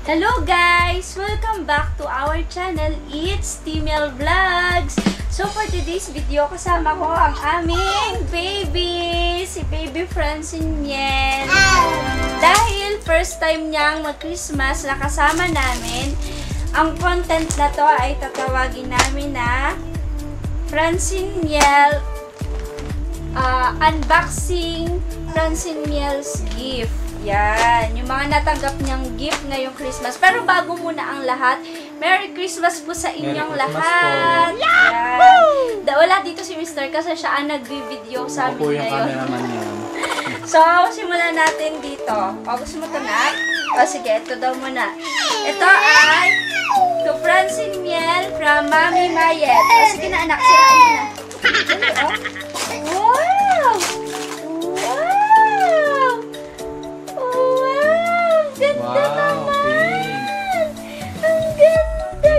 Hello guys! Welcome back to our channel. It's Timel Vlogs. So for today's video, kasama ko ang aming baby, si baby Francine Miel. Dahil first time niyang mag-Christmas na kasama namin, ang content na to ay tatawagin namin na Francine Miel unboxing Francine Miel's gift. Yan, yung mga natanggap niyang gift ngayong Christmas. Pero bago muna ang lahat, Merry Christmas po sa inyong lahat. Yan. Wala dito si Mr. kasi siya ang nag-video sa amin ngayon. So, simulan natin dito. O, gusto mo ito na? O, sige, ito daw muna. Ito ay to Francine Miel from Mami Mayet. O, sige na anak, sirain mo na. Wow! Wow! Wow! Ganda naman! Ang ganda!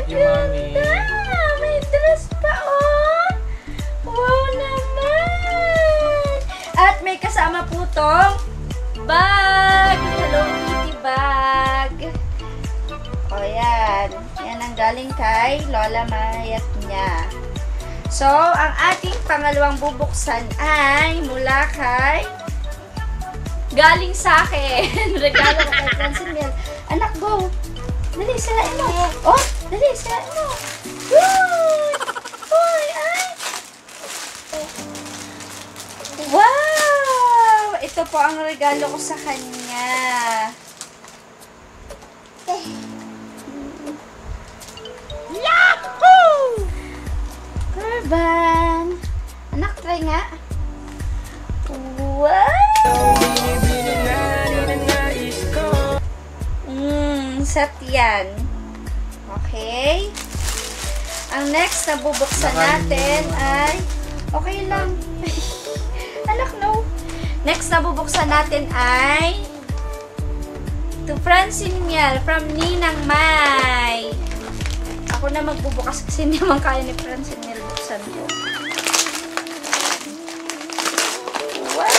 May dress pa, oh! Wow naman! At may kasama po tong bag! Hello Kitty bag! O yan. Yan ang galing kay Lola Mayat niya. So, ang ating pangalawang bubuksan ay mula kay galing sa akin. Regalo ko kay Francine Miel. Anak, go! Dali, sirain mo. Oh, dali, sirain mo. Uy! Uy, ay! Wow! Ito po ang regalo ko sa kanya. Yahoo! Turban. Anak, try nga. Wow! Set yan. Okay. Ang next na bubuksan natin ay okay lang. Anak, no. Next na bubuksan natin ay to Francine Miel from Ninang May. Ako na magbubukas kasi hindi naman kaya ni Francine Miel buksan ko. Wow!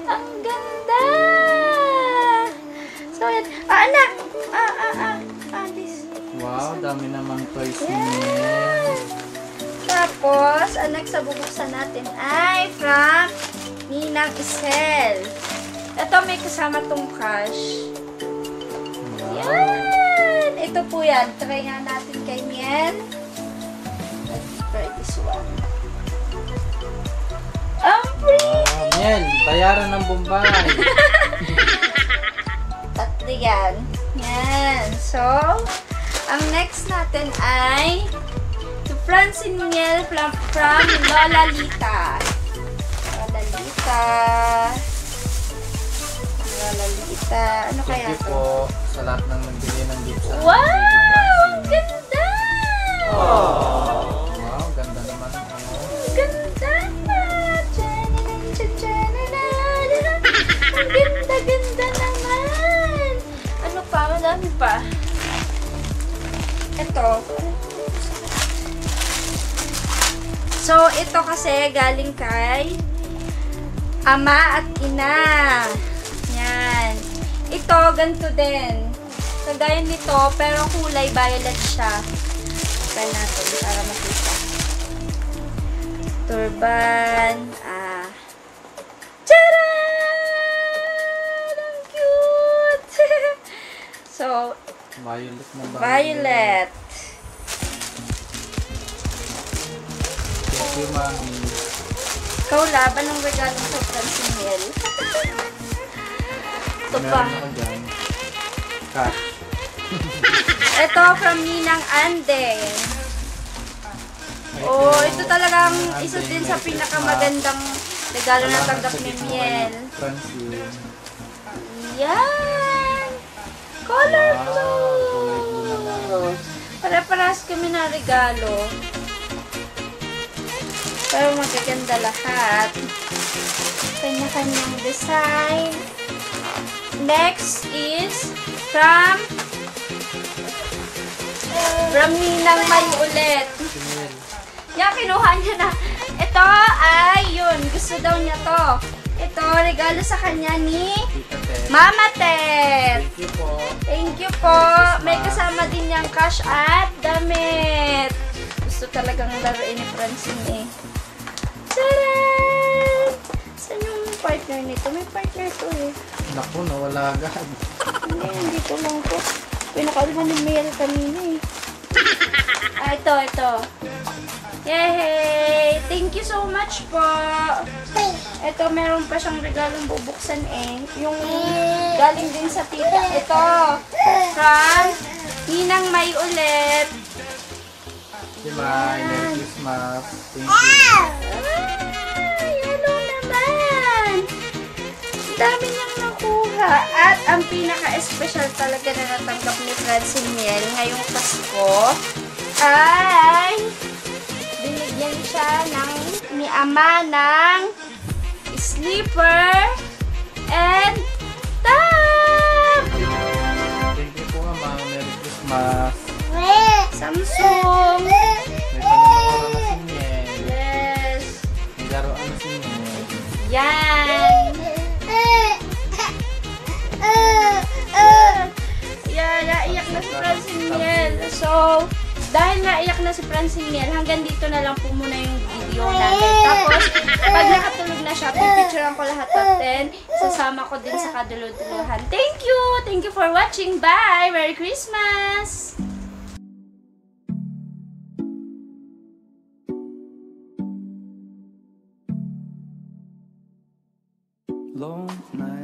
Ang ganda! So, anak! This. Wow, dami namang toys niya. Tapos, ang next na bubuksan natin ay from Ninang Isel. Ito may kasama tong cash. Wow. Yan! Ito po yan. Try nga natin kay Miel. Let's try this one. Ang pretty! Wow, Miel, bayaran ng Bombay. Tatlo yan. Yan. So, ang next natin ay to Francine Miel from Lola Lita. Lola Lita. Lola Lita. Ano kaya Thank you to? po sa lahat ng nagbili ng gift sa Wow! Ang ganda! Wow, ganda naman. Ganda! Ang ganda-ganda naman! Ano pa? Madami pa. Ito. So, ito kasi galing kay ama at ina. Yan. Ito, ganito din. Kagaya nito, pero kulay violet siya. Try natin para makita. Turban. Charan! Ang cute! So, Violet na ba? violet. Thank you, Mami. Ikaw laban ng regalo sa Francine Miel. Ito pa. Meron ako dyan. Cash. Ito from Ninang Ande. Oh, ito talagang isa din sa pinakamagandang regalo na tanggap ni Miel. Francine. Yan! Color Wow, kulay blue blue! naman. Para-paras kami na regalo. Pero magaganda lahat. Kanya-kanyang design. Next is from Ninang May ulit. Miel. Yan, kinuha niya na. Ito ay yun. Gusto daw niya to. Ito, regalo sa kanya ni Tita Ted. Mama Tet! Thank you po. Thank you po. May kasama din niyang cash at damit. Gusto talagang laruin ni Francine eh. Taran! Saan yung partner nito? May partner to eh. Naku, nawala agad. Hindi, dito lang po. Pinakaliman ni Mel kanina eh. Ah, ito. Yay! Thank you so much po. Ito, meron pa siyang regalong bubuksan eh. Yung galing din sa tita. Ito, from Ninang May ulit. Si May, Merry Christmas. Thank you. Ay, ano naman? Dami niyang nakuha. At ang pinaka-espesyal talaga na natanggap ni Francine Miel ngayong Pasko ay binigyan siya ni Ama ng sleeper and tab! Thank you po, Ama. Merry Christmas. Samsung! May panonood na si Miel. Yes! May laruan na si Miel. Yan! Yan, naiyak na si Francine Miel. So, dahil naiyak na si Francine Miel, hanggang dito na lang po muna yung video natin. Tapos, pag nakatulog na siya, pipicturean ko lahat natin. Sasama ko din sa kadulod-duluhan. Thank you! Thank you for watching. Bye! Merry Christmas! Long night.